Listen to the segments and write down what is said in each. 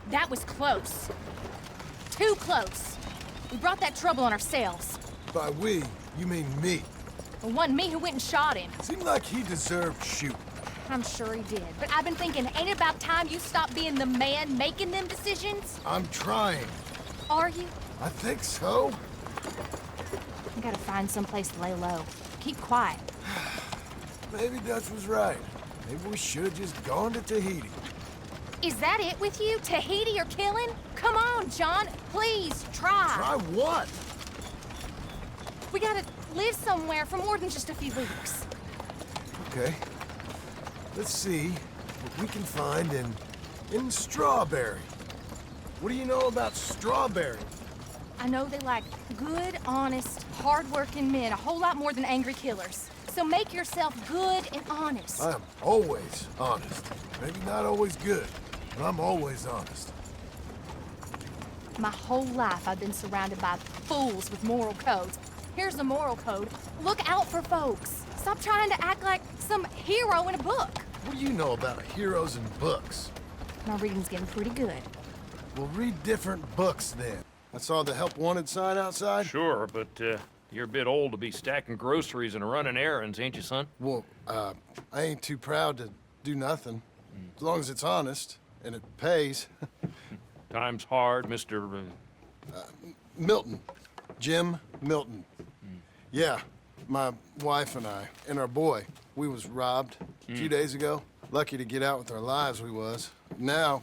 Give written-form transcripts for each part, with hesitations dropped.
That was close. Too close. We brought that trouble on ourselves. By we, you mean me. It wasn't me who went and shot him. Seemed like he deserved shooting. I'm sure he did. But I've been thinking, ain't it about time you stop being the man making them decisions? I'm trying. Are you? I think so. I gotta find someplace to lay low. Keep quiet. Maybe Dutch was right. Maybe we should have just gone to Tahiti. Is that it with you? Tahiti or killing? Come on, John. Please, try. Try what? We gotta live somewhere for more than just a few weeks. Okay. Let's see what we can find in Strawberry. What do you know about Strawberry? I know they like good, honest, hard-working men a whole lot more than angry killers. So make yourself good and honest. I'm always honest. Maybe not always good, but I'm always honest. My whole life I've been surrounded by fools with moral codes. Here's the moral code. Look out for folks. Stop trying to act like some hero in a book. What do you know about heroes and books? My reading's getting pretty good. We'll read different books then. I saw the help wanted sign outside. Sure, but you're a bit old to be stacking groceries and running errands, ain't you, son? Well, I ain't too proud to do nothing. As long as it's honest and it pays. Time's hard, Mr. Milton. Jim Milton. Yeah, my wife and I, and our boy, we was robbed a few days ago. Lucky to get out with our lives, we was. Now,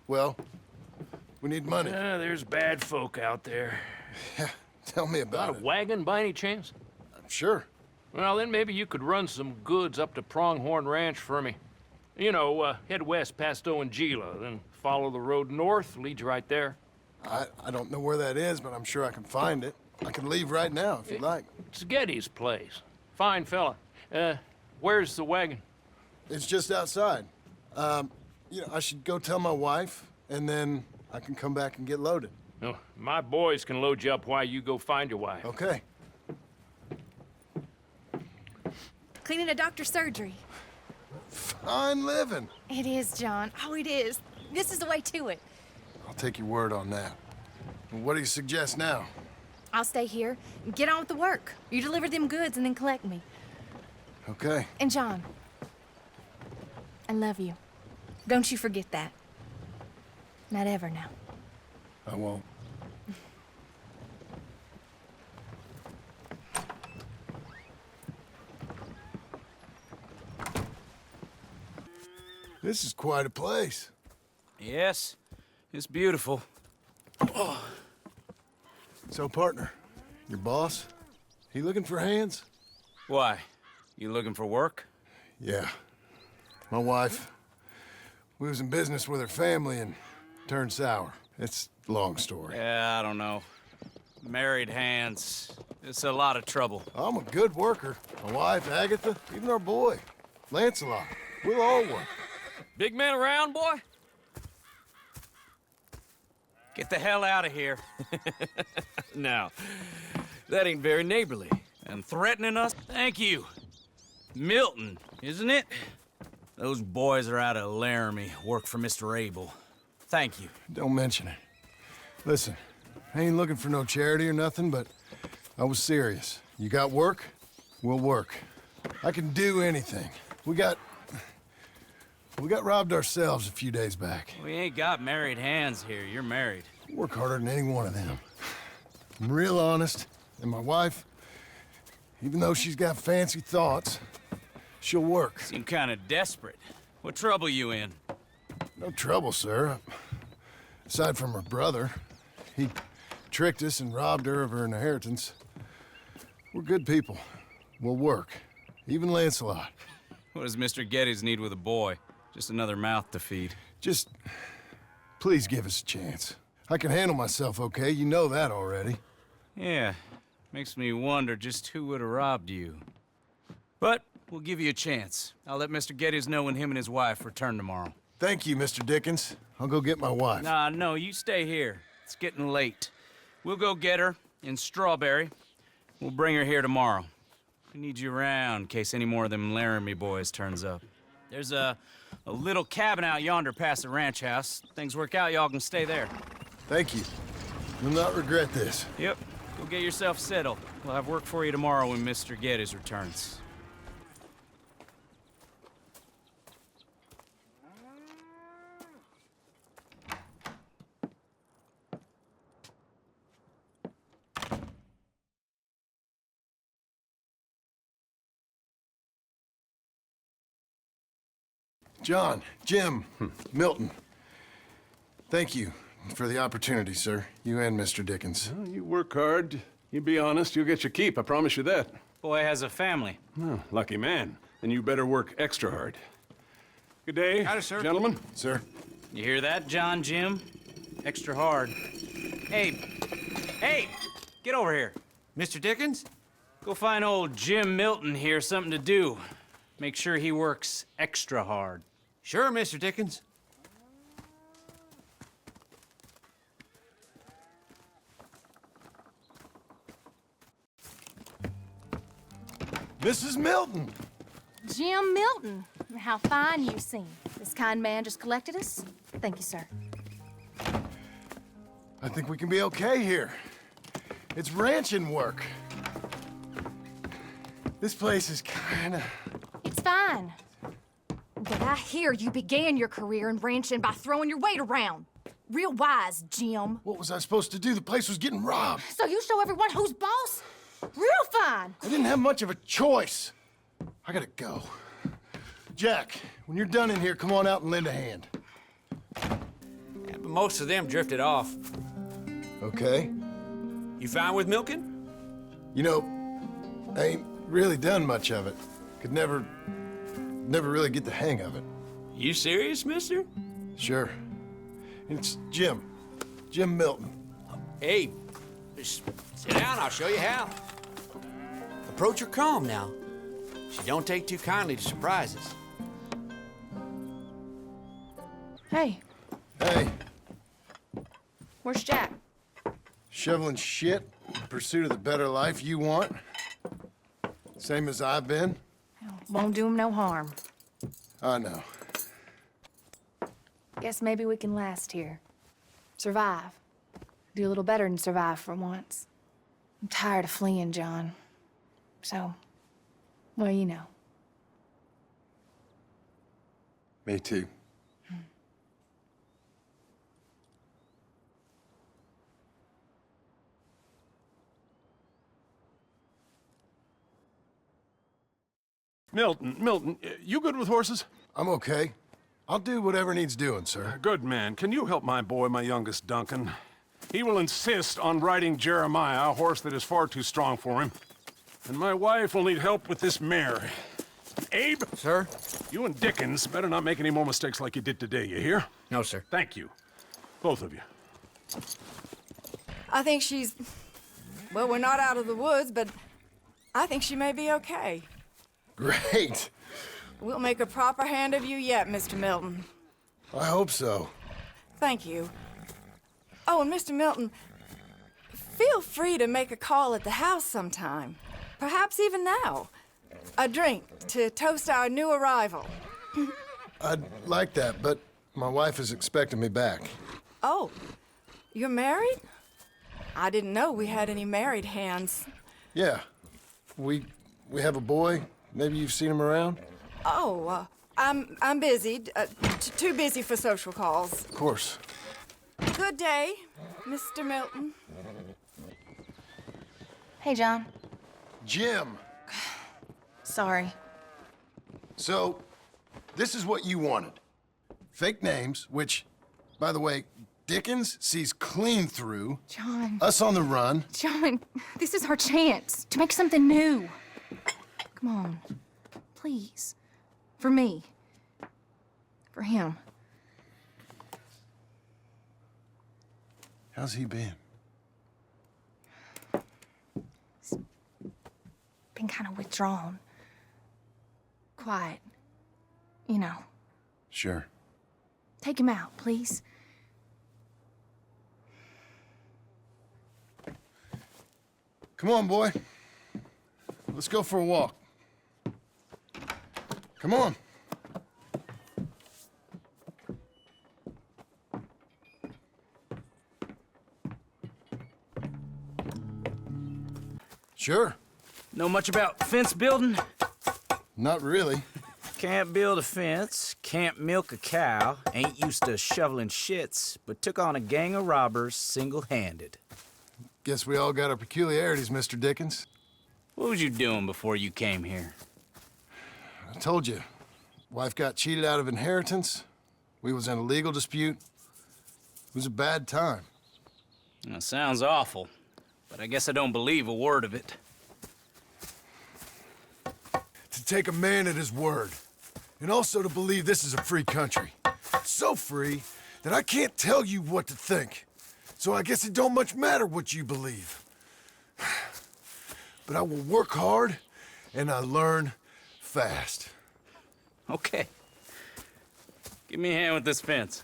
well, we need money. There's bad folk out there. Yeah, tell me about Got a it. wagon by any chance? Sure. Well, then maybe you could run some goods up to Pronghorn Ranch for me. You know, head west past Owanjila, then follow the road north, lead you right there. I don't know where that is, but I'm sure I can find it. I can leave right now if you'd like. It's Getty's place. Fine fella. Where's the wagon? It's just outside. You know, I should go tell my wife, and then I can come back and get loaded. No, my boys can load you up while you go find your wife. Okay. Cleaning a doctor's surgery. Fine living. It is, John. Oh, it is. This is the way to it. I'll take your word on that. What do you suggest now? I'll stay here and get on with the work. You deliver them goods and then collect me. Okay. And John, I love you. Don't you forget that. Not ever now. I won't. This is quite a place. Yes, it's beautiful. So, partner, your boss, he looking for hands? Why? You looking for work? Yeah. My wife, we was in business with her family and turned sour. It's a long story. Yeah, I don't know. Married hands. It's a lot of trouble. I'm a good worker. My wife, Agatha, even our boy, Lancelot. We'll all work. Big man around, boy? Get the hell out of here. Now, that ain't very neighborly. And threatening us? Thank you. Milton, isn't it? Those boys are out of Laramie, work for Mr. Abel. Thank you. Don't mention it. Listen, I ain't looking for no charity or nothing, but I was serious. You got work? We'll work. I can do anything. We got robbed ourselves a few days back. We ain't got married hands here. You're married. Work harder than any one of them. I'm real honest, and my wife, even though she's got fancy thoughts, she'll work. Seem kind of desperate. What trouble you in? No trouble, sir. Aside from her brother. He tricked us and robbed her of her inheritance. We're good people. We'll work. Even Lancelot. What does Mr. Geddes need with a boy? Just another mouth to feed. Just, please give us a chance. I can handle myself okay, you know that already. Yeah, makes me wonder just who would have robbed you. But we'll give you a chance. I'll let Mr. Geddes know when him and his wife return tomorrow. Thank you, Mr. Dickens. I'll go get my wife. Nah, no, you stay here. It's getting late. We'll go get her in Strawberry. We'll bring her here tomorrow. We need you around in case any more of them Laramie boys turns up. There's a A little cabin out yonder past the ranch house. Things work out, y'all can stay there. Thank you. You'll not regret this. Yep. Go get yourself settled. We'll have work for you tomorrow when Mr. Geddes returns. John, Jim, Milton. Thank you for the opportunity, sir. You and Mr. Dickens. Well, you work hard. You be honest, you'll get your keep, I promise you that. Boy has a family. Oh, lucky man. Then you better work extra hard. Good day, Howdy, sir. gentlemen. Sir? You hear that, John, Jim? Extra hard. Hey, get over here. Mr. Dickens? Go find old Jim Milton here something to do. Make sure he works extra hard. Sure, Mr. Dickens. Mrs. Milton! Jim Milton. How fine you seem. This kind man just collected us. Thank you, sir. I think we can be okay here. It's ranching work. This place is kinda... It's fine. But I hear you began your career in ranching by throwing your weight around. Real wise, Jim. What was I supposed to do? The place was getting robbed. So you show everyone who's boss? Real fine. I didn't have much of a choice. I gotta go. Jack, when you're done in here, come on out and lend a hand. Yeah, but most of them drifted off. Okay. You fine with milking? You know, I ain't really done much of it. Could never really get the hang of it. You serious, mister? Sure. It's Jim. Jim Milton. Hey, just sit down, I'll show you how. Approach her calm now. She don't take too kindly to surprises. Hey, Hey, where's Jack? shoveling shit in pursuit of the better life you want? Same as I've been? Won't do him no harm. I know. Guess maybe we can last here. Survive. Do a little better than survive for once. I'm tired of fleeing, John. So, well, you know. Me too. Milton, you good with horses? I'm okay. I'll do whatever needs doing, sir. Good man. Can you help my boy, my youngest Duncan? He will insist on riding Jeremiah, a horse that is far too strong for him. And my wife will need help with this mare. Abe? Sir? You and Dickens better not make any more mistakes like you did today, you hear? No, sir. Thank you. Both of you. I think she's... Well, we're not out of the woods, but I think she may be okay. Great. We'll make a proper hand of you yet, Mr. Milton. I hope so. Thank you. Oh, and Mr. Milton, feel free to make a call at the house sometime. Perhaps even now. A drink to toast our new arrival. I'd like that, but my wife is expecting me back. Oh, you're married? I didn't know we had any married hands. Yeah. We have a boy. Maybe you've seen him around? Oh, I'm busy. Too busy for social calls. Of course. Good day, Mr. Milton. Hey, John. Jim. Sorry. So, this is what you wanted. Fake names, which, by the way, Dickens sees clean through. John. Us on the run. John, this is our chance to make something new. Come on. Please. For me. For him. How's he been? Been kind of withdrawn. Quiet. You know. Sure. Take him out, please. Come on, boy. Let's go for a walk. Come on. Sure. Know much about fence building? Not really. Can't build a fence, can't milk a cow, ain't used to shoveling shits, but took on a gang of robbers single-handed. Guess we all got our peculiarities, Mr. Dickens. What was you doing before you came here? I told you. Wife got cheated out of inheritance. We was in a legal dispute. It was a bad time. That sounds awful, but I guess I don't believe a word of it. To take a man at his word. And also to believe this is a free country. So free that I can't tell you what to think. So I guess it don't much matter what you believe. But I will work hard, and I learn fast. Okay. Give me a hand with this fence.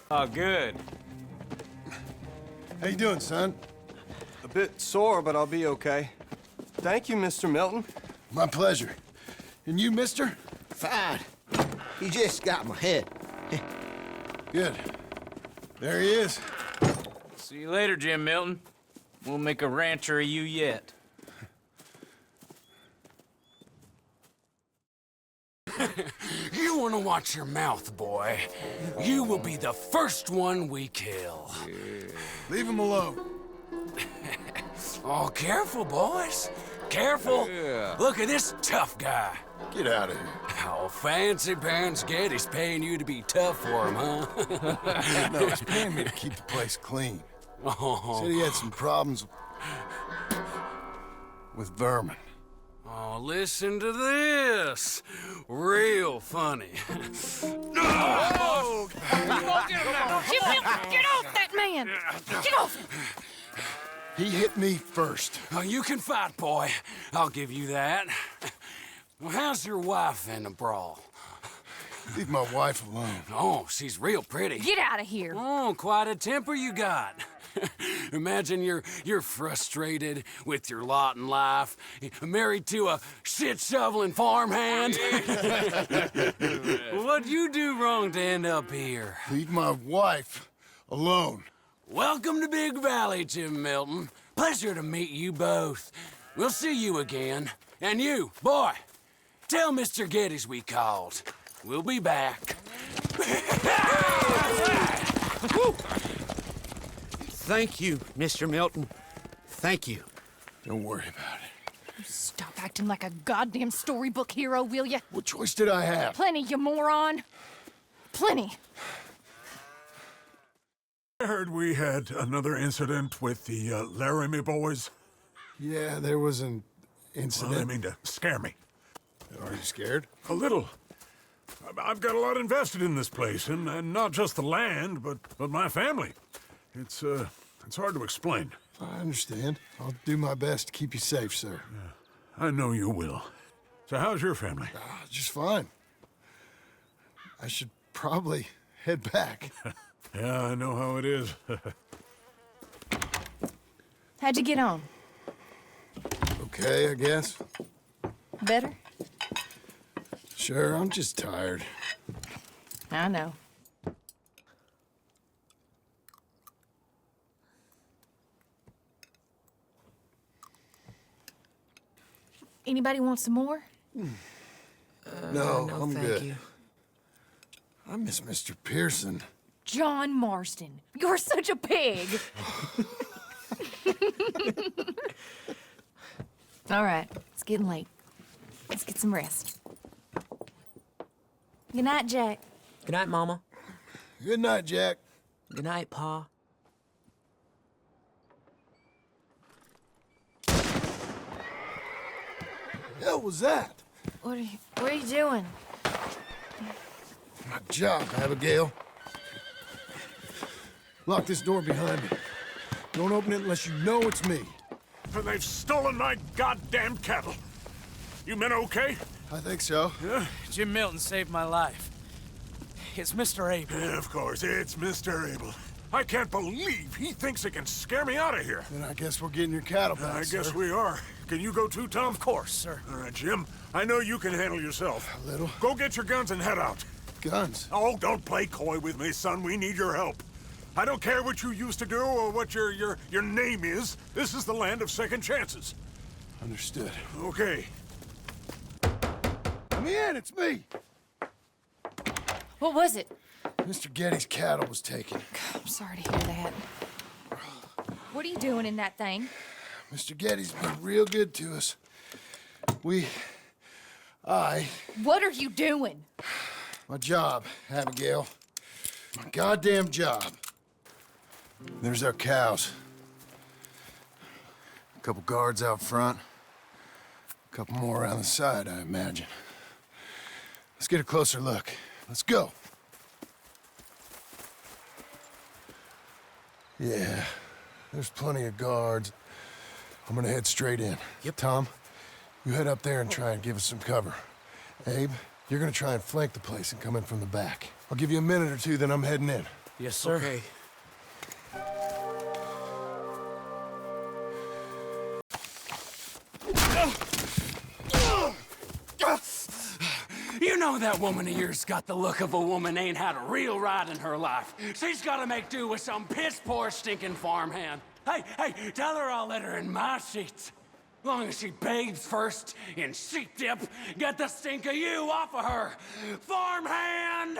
Oh, good. How you doing, son? A bit sore, but I'll be okay. Thank you, Mr. Milton. My pleasure. And you, mister? Fine. He just got my head. Good. There he is. See you later, Jim Milton. We'll make a rancher of you yet. You want to watch your mouth, boy. You will be the first one we kill. Leave him alone. Oh, careful, boys. Careful. Look at this tough guy. Get out of here. Oh, fancy pants Getty's paying you to be tough for him, huh? No, he's paying me to keep the place clean. Said he had some problems with vermin. Oh, listen to this. Real funny. Oh! Get off that man! Get off! He hit me first. Oh, you can fight, boy. I'll give you that. Well, how's your wife in the brawl? Leave my wife alone. Oh, she's real pretty. Get out of here! Oh, quite a temper you got. Imagine you're frustrated with your lot in life, married to a shit-shoveling farmhand. What'd you do wrong to end up here? Leave my wife alone. Welcome to Big Valley, Jim Milton. Pleasure to meet you both. We'll see you again. And you, boy, tell Mr. Geddes we called. We'll be back. Thank you, Mr. Milton. Thank you. Don't worry about it. Stop acting like a goddamn storybook hero, will ya? What choice did I have? Plenty, you moron. Plenty. I heard we had another incident with the Laramie boys. Yeah, there was an Well, incident. I mean to scare me. Are you scared? A little. I've got a lot invested in this place, and not just the land, but my family. It's hard to explain. I understand. I'll do my best to keep you safe, sir. I know you will. So how's your family? Just fine. I should probably head back. Yeah, I know how it is. How'd you get on? Okay, I guess. Better? Sure, I'm just tired. I know. Anybody want some more? No, no, I'm thank good. you. I miss Mr. Pearson. John Marston, you're such a pig. All right, it's getting late. Let's get some rest. Good night, Jack. Good night, Mama. Good night, Jack. Good night, Pa. Hell was that? What are you doing? My job, Abigail. Lock this door behind me. Don't open it unless you know it's me. And they've stolen my goddamn cattle. You men okay? I think so. Yeah? Jim Milton saved my life. It's Mr. Abel. Yeah, of course, it's Mr. Abel. I can't believe he thinks he can scare me out of here. Then I guess we're getting your cattle back, I guess sir. we are. Can you go too, Tom? Of course, sir. All right, Jim. I know you can handle yourself. A little. Go get your guns and head out. Guns. Oh, don't play coy with me, son. We need your help. I don't care what you used to do or what your name is. This is the land of second chances. Understood. Okay. Let me in, it's me. What was it? Mr. Getty's cattle was taken. I'm sorry to hear that. What are you doing in that thing? Mr. Getty's been real good to us. What are you doing? My job, Abigail. My goddamn job. There's our cows. A couple guards out front. A couple more around the side, I imagine. Let's get a closer look. Let's go. Yeah, there's plenty of guards. I'm gonna head straight in. Yep. Tom, you head up there and try and give us some cover. Abe, you're gonna try and flank the place and come in from the back. I'll give you a minute or two, then I'm heading in. Yes, sir. Okay. You know that woman of yours got the look of a woman ain't had a real ride in her life. She's gotta make do with some piss-poor stinking farmhand. Hey, tell her I'll let her in my sheets. Long as she bathes first in sheep dip, get the stink of you off of her. Farmhand!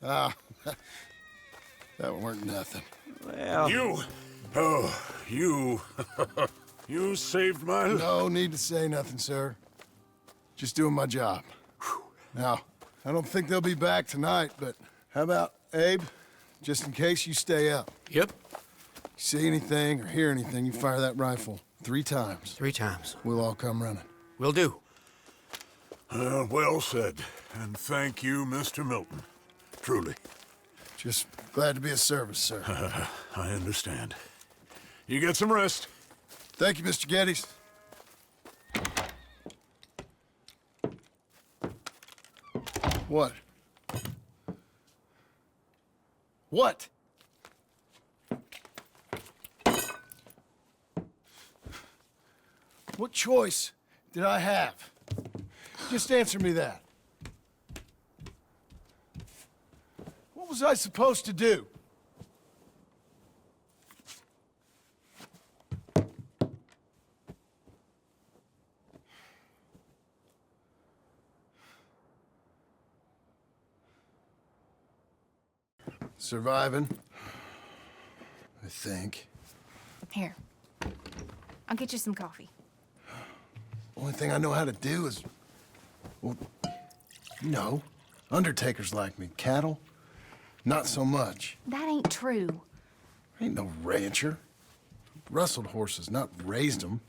That weren't nothing. Well, You you saved my life. No need to say nothing, sir. Just doing my job. Now, I don't think they'll be back tonight, but how about, Abe? Just in case you stay up. yep. See anything or hear anything, you fire that rifle 3 times. 3 times. We'll all come running. Will do. Well said. And thank you, Mr. Milton. Truly. Just glad to be of service, sir. I understand. You get some rest. Thank you, Mr. Geddes. What? What? What choice did I have? Just answer me that. What was I supposed to do? Surviving, I think. Here. I'll get you some coffee. Only thing I know how to do is, well, you know, undertakers like me. Cattle, not so much. That ain't true. Ain't no rancher. Rustled horses, not raised them.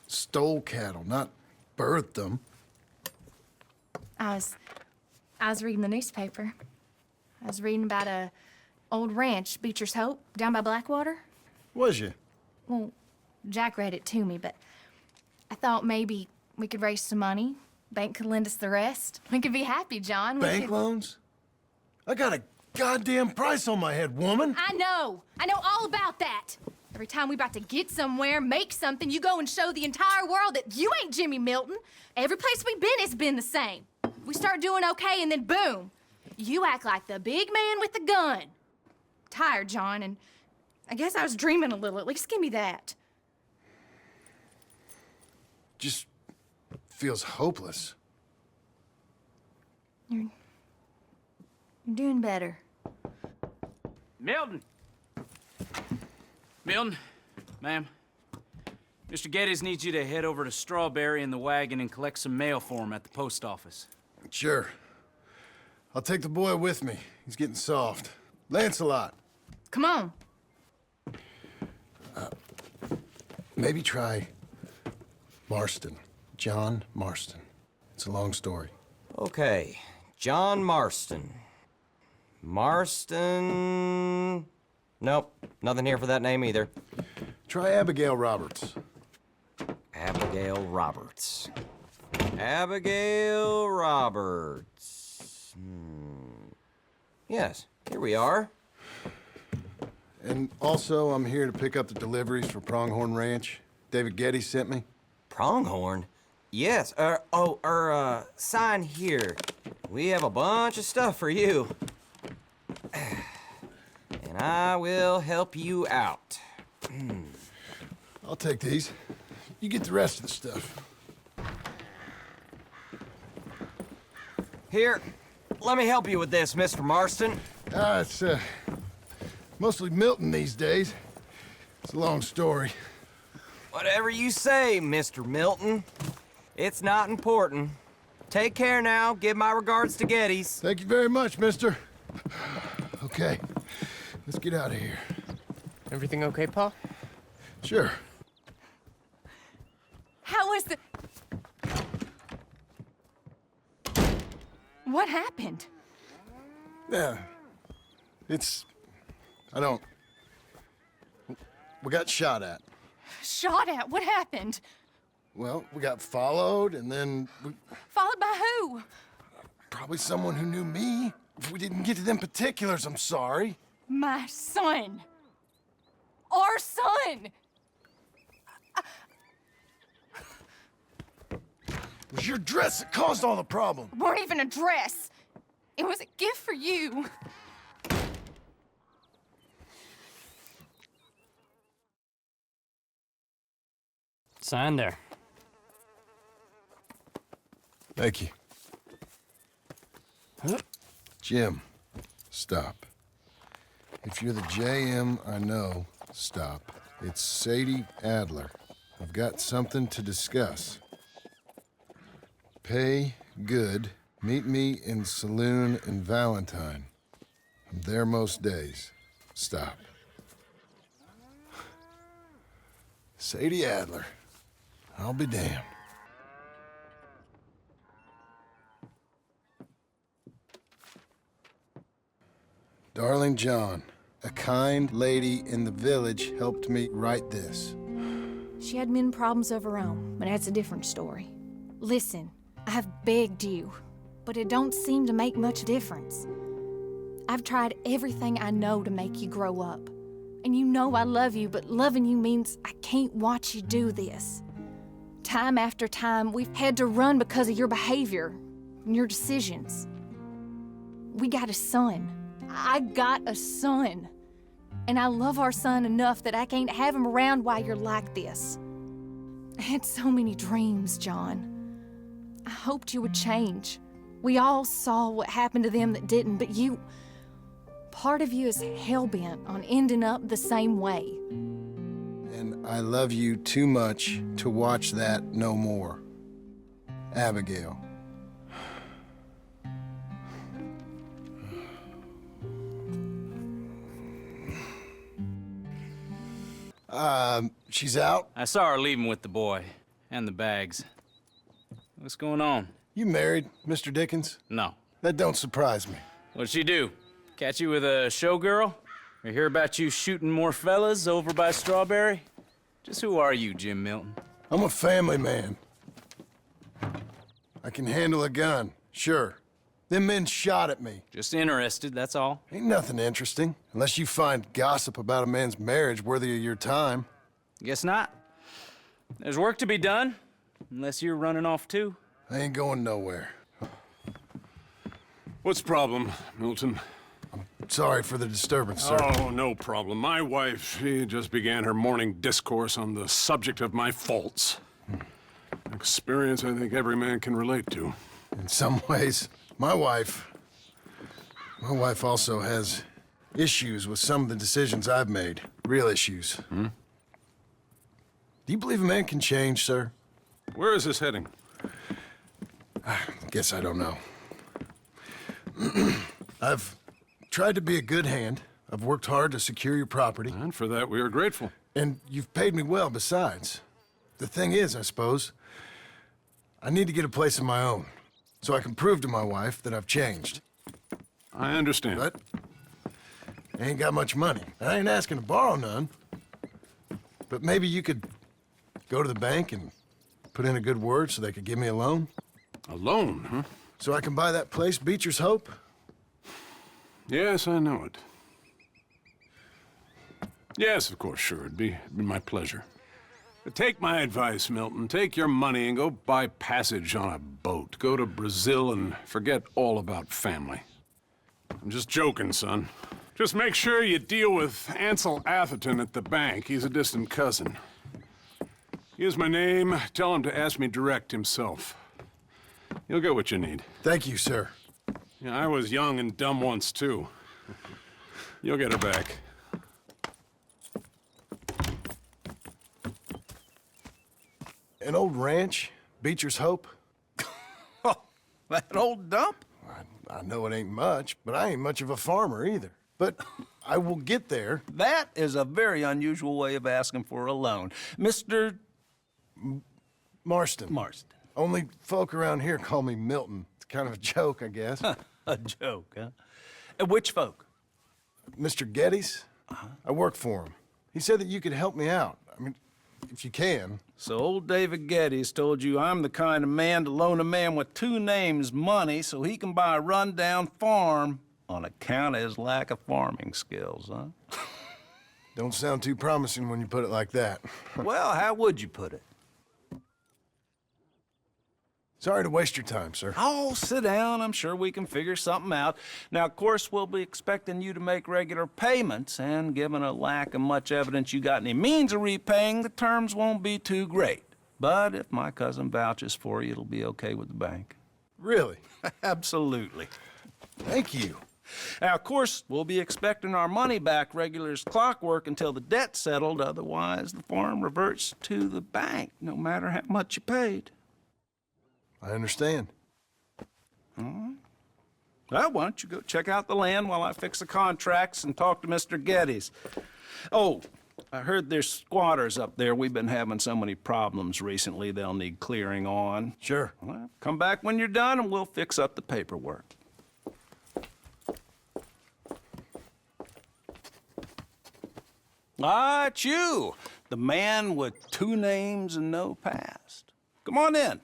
Stole cattle, not birthed them. I was reading the newspaper. I was reading about a old ranch, Beecher's Hope, down by Blackwater. Was you? Well, Jack read it to me, but I thought maybe we could raise some money. Bank could lend us the rest. We could be happy, John. Bank loans? I got a goddamn price on my head, woman. I know all about that. Every time we about to get somewhere, make something, you go and show the entire world that you ain't Jimmy Milton. Every place we've been, it's been the same. We start doing okay, and then boom, you act like the big man with the gun. Tired, John, and I guess I was dreaming a little. At least give me that. Just feels hopeless. You're doing better. Milton! Milton, ma'am. Mr. Geddes needs you to head over to Strawberry in the wagon and collect some mail for him at the post office. Sure. I'll take the boy with me. He's getting soft. Lancelot. Come on. Maybe try Marston. John Marston. It's a long story. Okay, John Marston. Marston... Nope, nothing here for that name either. Try Abigail Roberts. Abigail Roberts. Abigail Roberts. Yes, here we are. And also, I'm here to pick up the deliveries for Pronghorn Ranch. David Geddes sent me. Pronghorn? Yes, sign here. We have a bunch of stuff for you. And I will help you out. I'll take these. You get the rest of the stuff. Here, let me help you with this, Mr. Marston. It's mostly Milton these days. It's a long story. Whatever you say, Mr. Milton. It's not important. Take care now. Give my regards to Geddes. Thank you very much, mister. Okay, let's get out of here. Everything okay, Pa? Sure. How was the... What happened? Yeah. We got shot at. Shot at? What happened? Well, we got followed, and then Followed by who? probably someone who knew me. If we didn't get to them particulars, I'm sorry. My son. Our son. It was your dress that caused all the problem. It weren't even a dress. It was a gift for you. Sign there. Thank you. Jim, stop. If you're the JM I know, stop. It's Sadie Adler. I've got something to discuss. Pay good. Meet me in saloon in Valentine. I'm there most days. Stop. Sadie Adler. I'll be damned. Darling John, a kind lady in the village helped me write this. She had men problems of her own, but that's a different story. Listen, I have begged you, but it don't seem to make much difference. I've tried everything I know to make you grow up. And you know I love you, but loving you means I can't watch you do this. Time after time, we've had to run because of your behavior and your decisions. We got a son. I got a son. And I love our son enough that I can't have him around while you're like this. I had so many dreams, John. I hoped you would change. We all saw what happened to them that didn't, but you... Part of you is hell-bent on ending up the same way. And I love you too much to watch that no more. Abigail. She's out? I saw her leaving with the boy and the bags. What's going on? You married, Mr. Dickens? No. That don't surprise me. What'd she do? Catch you with a showgirl? Or hear about you shooting more fellas over by Strawberry? Just who are you, Jim Milton? I'm a family man. I can handle a gun, sure. Them men shot at me. Just interested, that's all. Ain't nothing interesting, unless you find gossip about a man's marriage worthy of your time. Guess not. There's work to be done, unless you're running off too. I ain't going nowhere. What's the problem, Milton? Sorry for the disturbance, sir. Oh, no problem. My wife, she just began her morning discourse on the subject of my faults. Experience I think every man can relate to. In some ways, my wife also has issues with some of the decisions I've made. Real issues. Hmm? Do you believe a man can change, sir? Where is this heading? I guess I don't know. I've tried to be a good hand. I've worked hard to secure your property. And for that, we are grateful. And you've paid me well besides. The thing is, I suppose, I need to get a place of my own, so I can prove to my wife that I've changed. I understand. But I ain't got much money. I ain't asking to borrow none. But maybe you could go to the bank and put in a good word so they could give me a loan. A loan, huh? So I can buy that place, Beecher's Hope? Yes, I know it. Yes, of course, sure. It'd be my pleasure. Take my advice, Milton. Take your money and go buy passage on a boat. Go to Brazil and forget all about family. I'm just joking, son. Just make sure you deal with Ansel Atherton at the bank. He's a distant cousin. Here's my name. Tell him to ask me direct himself. You'll get what you need. Thank you, sir. Yeah, I was young and dumb once, too. You'll get it back. An old ranch, Beecher's Hope. Oh, that old dump? I know it ain't much, but I ain't much of a farmer either. But I will get there. That is a very unusual way of asking for a loan. Mr. Marston. Marston. Only folk around here call me Milton. It's kind of a joke, I guess. A joke, huh? And which folk? Mr. Geddes. I work for him. He said that you could help me out. I mean, if you can. So old David Geddes told you I'm the kind of man to loan a man with two names money so he can buy a rundown farm on account of his lack of farming skills, huh? Don't sound too promising when you put it like that. Well, how would you put it? Sorry to waste your time, sir. Oh, sit down. I'm sure we can figure something out. Now, of course, we'll be expecting you to make regular payments, and given a lack of much evidence you got any means of repaying, the terms won't be too great. But if my cousin vouches for you, it'll be okay with the bank. Really? Absolutely. Thank you. Now, of course, we'll be expecting our money back regular as clockwork until the debt's settled. Otherwise, the farm reverts to the bank, no matter how much you paid. I understand. All right. Well, why don't you go check out the land while I fix the contracts and talk to Mr. Geddes. Oh, I heard there's squatters up there. We've been having so many problems recently, they'll need clearing on. Sure. Well, come back when you're done and we'll fix up the paperwork. Ah, it's you, the man with two names and no past. Come on in.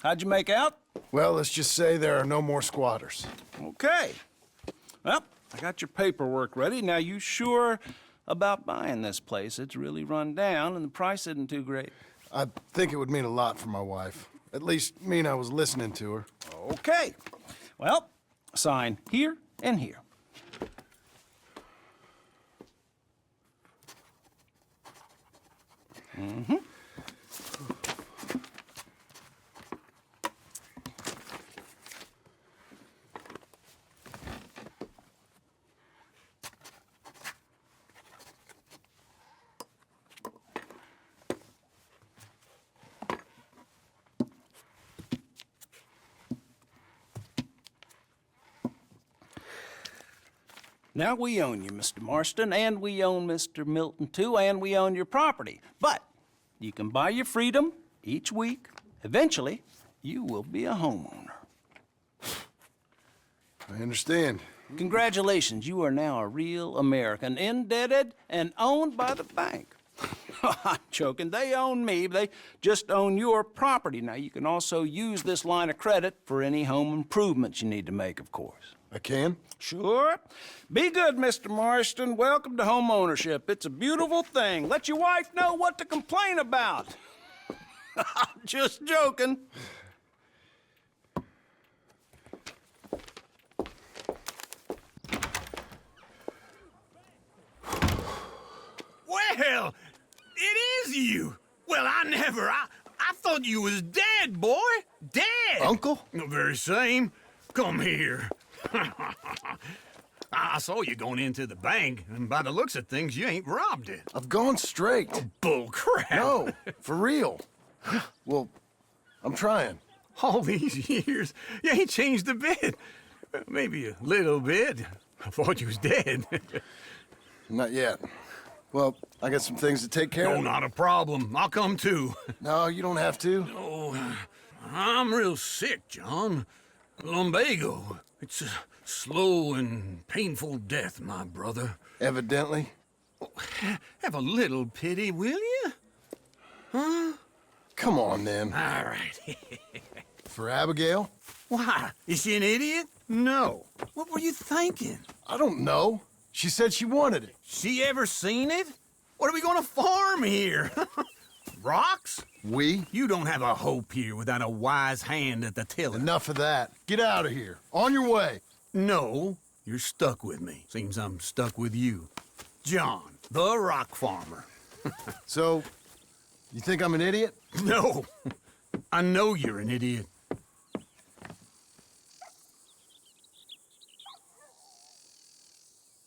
How'd you make out? Well, let's just say there are no more squatters. Okay. Well, I got your paperwork ready. Now, you sure about buying this place? It's really run down, and the price isn't too great. I think it would mean a lot for my wife. At least mean I was listening to her. Okay. Well, sign here and here. Mm-hmm. Now, we own you, Mr. Marston, and we own Mr. Milton, too, and we own your property. But you can buy your freedom each week. Eventually, you will be a homeowner. I understand. Congratulations, you are now a real American, indebted and owned by the bank. I'm joking. They own me. They just own your property. Now, you can also use this line of credit for any home improvements you need to make, of course. I can? Sure. Be good, Mr. Marston. Welcome to home ownership. It's a beautiful thing. Let your wife know what to complain about. Just joking. Well, it is you. Well, I thought you was dead, boy. Dead. Uncle? The very same. Come here. I saw you going into the bank, and by the looks of things, you ain't robbed it. I've gone straight. Bull crap. No, for real. Well, I'm trying. All these years, you ain't changed a bit. Maybe a little bit. I thought you was dead. Not yet. Well, I got some things to take care of. No, not a problem. I'll come too. No, you don't have to. Oh, I'm real sick, John. Lumbago. It's a slow and painful death, my brother. Evidently. Have a little pity, will you? Huh? Come on, then. All right. For Abigail? Why? Is she an idiot? No. What were you thinking? I don't know. She said she wanted it. She ever seen it? What are we gonna farm here? Rocks? We? You don't have a hope here without a wise hand at the tiller. Enough of that. Get out of here. On your way. No, you're stuck with me. Seems I'm stuck with you. John, the rock farmer. So, you think I'm an idiot? No, I know you're an idiot.